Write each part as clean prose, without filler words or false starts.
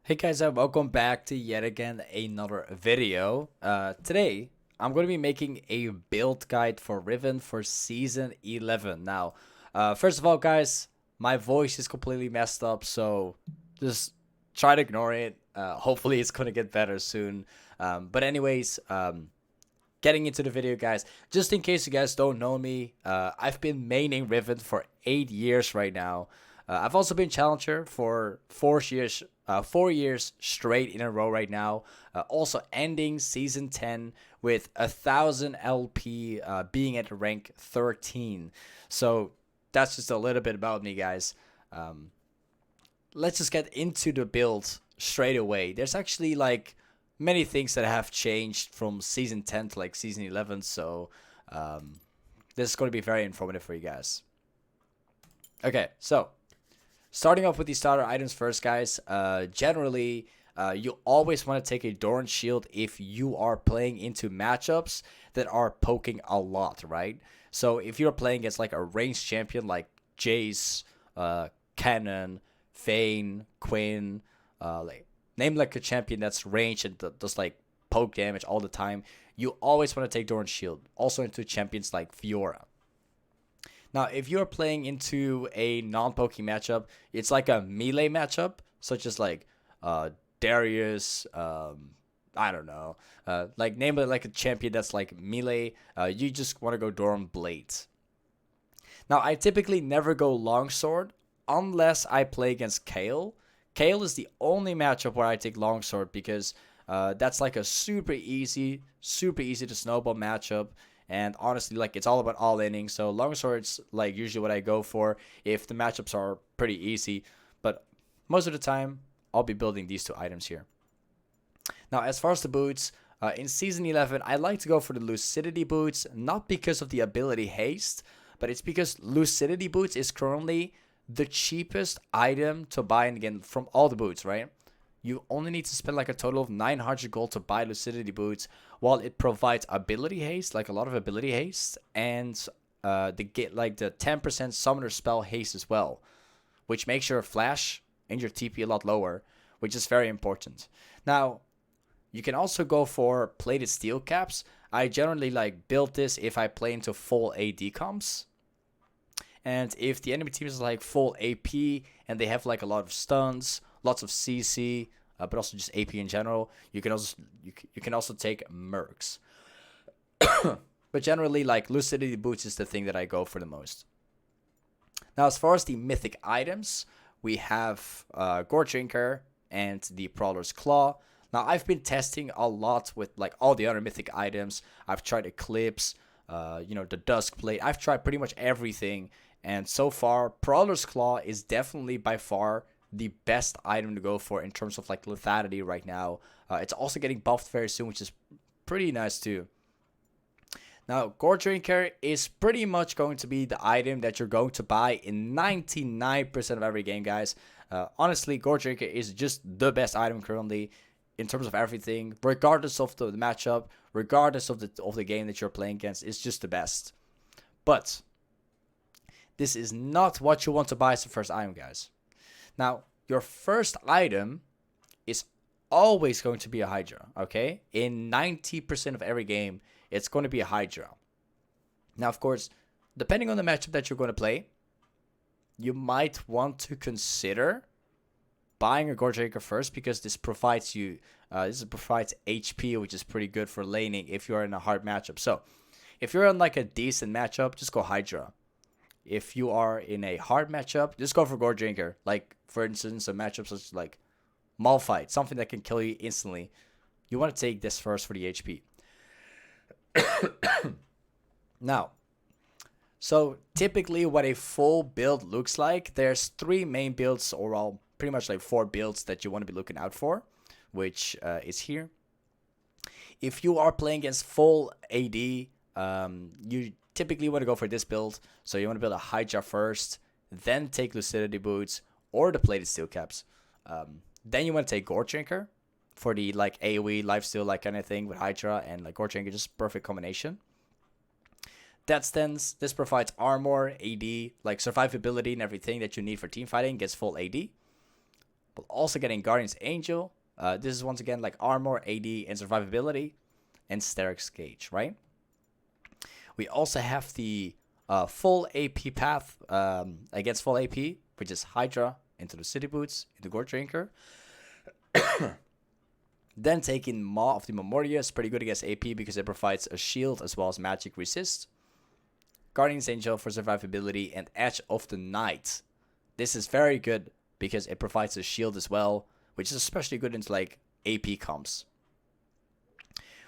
Hey guys, welcome back to yet again another video. Today, I'm going to be making a build guide for Riven for Season 11. Now, first of all, guys, my voice is completely messed up, so just try to ignore it. Hopefully, it's going to get better soon. But anyways, getting into the video, guys, just in case you guys don't know me, I've been maining Riven for 8 years right now. I've also been challenger for 4 years, 4 years straight in a row right now. Also ending season 10 with 1,000 LP, being at rank 13. So that's just a little bit about me, guys. Um, let's just get into the build straight away. There's actually like many things that have changed from season 10 to like season 11. So um, this is going to be very informative for you guys. Okay, so starting off with the starter items first, guys. Generally, you always want to take a Doran Shield if you are playing into matchups that are poking a lot, right? So if you're playing against like a ranged champion like Jace, Cannon, Vayne, Quinn, like name like a champion that's ranged and does like poke damage all the time, you always want to take Doran Shield. Also into champions like Fiora. Now, if you're playing into a non-poking matchup, it's like a melee matchup, such as like Darius. I don't know. Like name it like a champion that's like melee. You just want to go Doran Blade. Now, I typically never go longsword unless I play against Kale. Kale is the only matchup where I take longsword because that's like a super easy to snowball matchup. And honestly, like it's all about all inning. So longsword's like usually what I go for if the matchups are pretty easy. But most of the time, I'll be building these two items here. Now, as far as the boots, in Season 11, I like to go for the Lucidity boots, not because of the ability Haste, but it's because Lucidity boots is currently the cheapest item to buy, and again, from all the boots, right? You only need to spend like a total of 900 gold to buy Lucidity boots, while it provides ability haste, like a lot of ability haste, and the get like the 10% summoner spell haste as well, which makes your flash and your TP a lot lower, which is very important. Now, you can also go for plated steel caps. I generally like build this if I play into full AD comps. And if the enemy team is like full AP and they have like a lot of stuns, lots of CC, but also just AP in general, you can also take mercs. But generally, like Lucidity boots is the thing that I go for the most. Now, as far as the mythic items, we have Gore Drinker and the Prowler's Claw. Now, I've been testing a lot with like all the other mythic items. I've tried Eclipse, the Dusk Blade. I've tried pretty much everything, and so far, Prowler's Claw is definitely by far the best item to go for in terms of like lethality right now. It's also getting buffed very soon, which is pretty nice too. Now, Gore Drinker is pretty much going to be the item that you're going to buy in 99% of every game, guys. Honestly, Gore Drinker is just the best item currently in terms of everything, regardless of the matchup, regardless of the game that you're playing against. It's just the best. But this is not what you want to buy as the first item, guys. Now, your first item is always going to be a Hydra, okay? In 90% of every game, it's going to be a Hydra. Now, of course, depending on the matchup that you're going to play, you might want to consider buying a Gore Drinker first because this provides HP, which is pretty good for laning if you're in a hard matchup. So, if you're in like a decent matchup, just go Hydra. If you are in a hard matchup, just go for Gore Drinker. Like, for instance, a matchup such as like Malphite, something that can kill you instantly. You want to take this first for the HP. Now, so typically what a full build looks like, there's three main builds, or all pretty much like four builds that you want to be looking out for, which is here. If you are playing against full AD, you typically want to go for this build. So you want to build a Hydra first, then take Lucidity boots or the plated steel caps. Then you want to take Gore Drinker for the like AoE lifesteal like kind of thing with Hydra and like Gore Drinker, just perfect combination. This provides armor, AD, like survivability and everything that you need for team fighting. Gets full AD. but also getting Guardian's Angel. This is once again like armor, AD, and survivability, and Steric's Gauge, right? We also have the full AP path against full AP, which is Hydra into the City Boots, into Gore Drinker. Then taking Maw of the Memoria is pretty good against AP because it provides a shield as well as magic resist. Guardian's Angel for survivability, and Edge of the Night. This is very good because it provides a shield as well, which is especially good into like AP comps.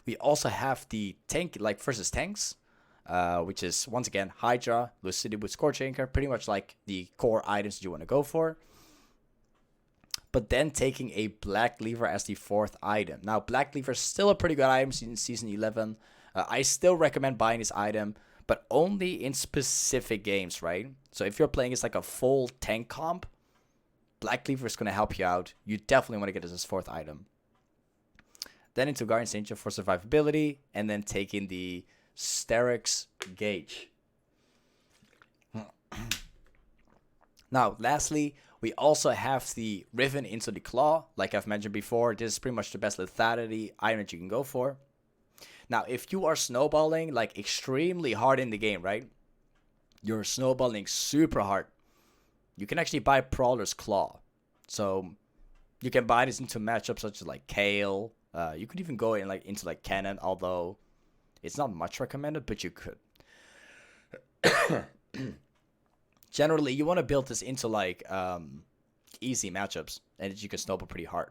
We also have the tank like versus tanks, which is once again Hydra, Lucidity with Scorch Anchor, pretty much like the core items you want to go for. But then taking a Black Lever as the 4th item. Now, Black Lever is still a pretty good item in Season 11. I still recommend buying this item, but only in specific games, right? So if you're playing as like a full tank comp, Black Lever is going to help you out. You definitely want to get this as 4th item. Then into Guardian's Angel for survivability, and then taking the Steric's Gauge. Now, lastly, we also have the Riven into the Claw. Like I've mentioned before, this is pretty much the best lethality item that you can go for. Now, if you are snowballing like extremely hard in the game, right? You're snowballing super hard. You can actually buy Prowler's Claw. So you can buy this into matchups such as like Kale. You could even go in like into like Cannon, although it's not much recommended, but you could. Generally, you want to build this into like easy matchups, and you can snowball pretty hard.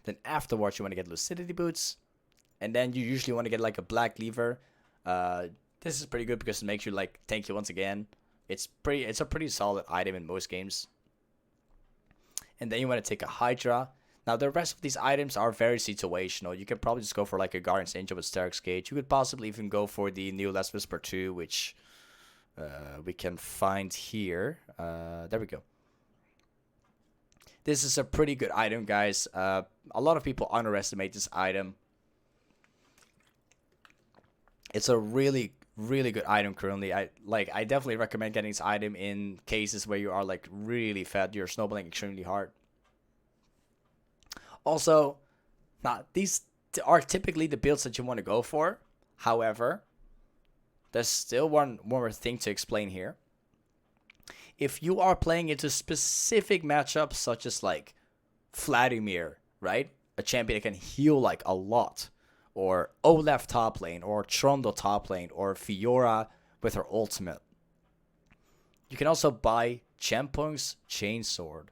Then afterwards, you want to get Lucidity Boots, and then you usually want to get like a Black Lever. This is pretty good because it makes you like tanky once again. It's a pretty solid item in most games. And then you want to take a Hydra. Now the rest of these items are very situational. You can probably just go for like a Guardian's Angel with Steric's Gauge. You could possibly even go for the new Last Whisper 2, which we can find here. There we go. This is a pretty good item, guys. A lot of people underestimate this item. It's a really good item currently. I definitely recommend getting this item in cases where you are like really fat, you're snowballing extremely hard. Also, these are typically the builds that you want to go for. However, there's still one more thing to explain here. If you are playing into specific matchups such as like Vladimir, right? A champion that can heal like a lot. Or Olaf top lane, or Trundle top lane, or Fiora with her ultimate. You can also buy Champong's Chainsword.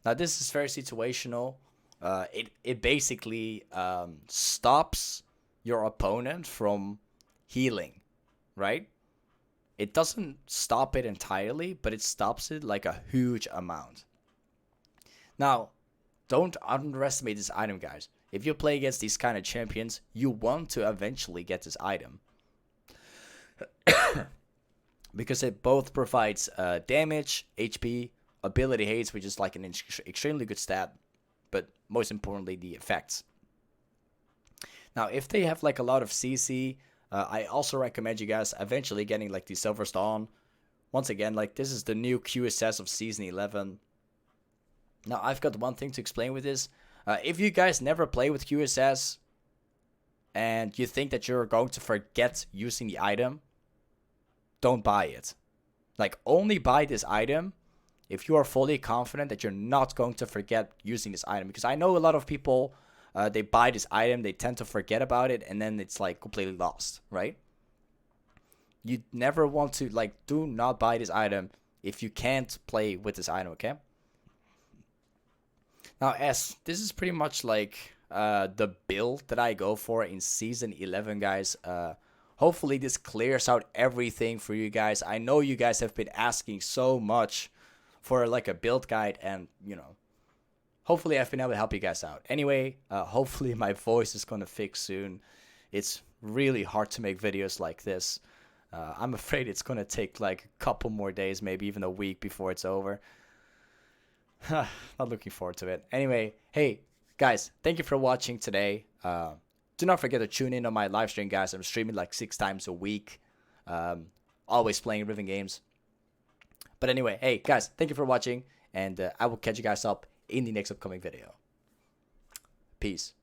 Now this is very situational. It basically stops your opponent from healing, right? It doesn't stop it entirely, but it stops it like a huge amount. Now, don't underestimate this item, guys. If you play against these kind of champions, you want to eventually get this item. Because it both provides damage, HP, ability haste, which is like an extremely good stat, but most importantly, the effects. Now, if they have like a lot of CC, I also recommend you guys eventually getting like the Silver's Dawn. Once again, like this is the new QSS of Season 11. Now, I've got one thing to explain with this. If you guys never play with QSS and you think that you're going to forget using the item, don't buy it. Like, only buy this item if you are fully confident that you're not going to forget using this item. Because I know a lot of people, they buy this item, they tend to forget about it, and then it's like completely lost, right? You never want to, like, do not buy this item if you can't play with this item, okay? Now, as this is pretty much like the build that I go for in Season 11, guys. Hopefully this clears out everything for you guys. I know you guys have been asking so much for like a build guide, and you know, hopefully I've been able to help you guys out. Anyway, hopefully my voice is gonna fix soon. It's really hard to make videos like this. I'm afraid it's gonna take like a couple more days, maybe even a week before it's over. Not looking forward to it. Anyway, hey guys, thank you for watching today. Do not forget to tune in on my live stream, guys. I'm streaming like 6 times a week. Always playing Riven games. But anyway, hey guys, thank you for watching, and I will catch you guys up in the next upcoming video. Peace.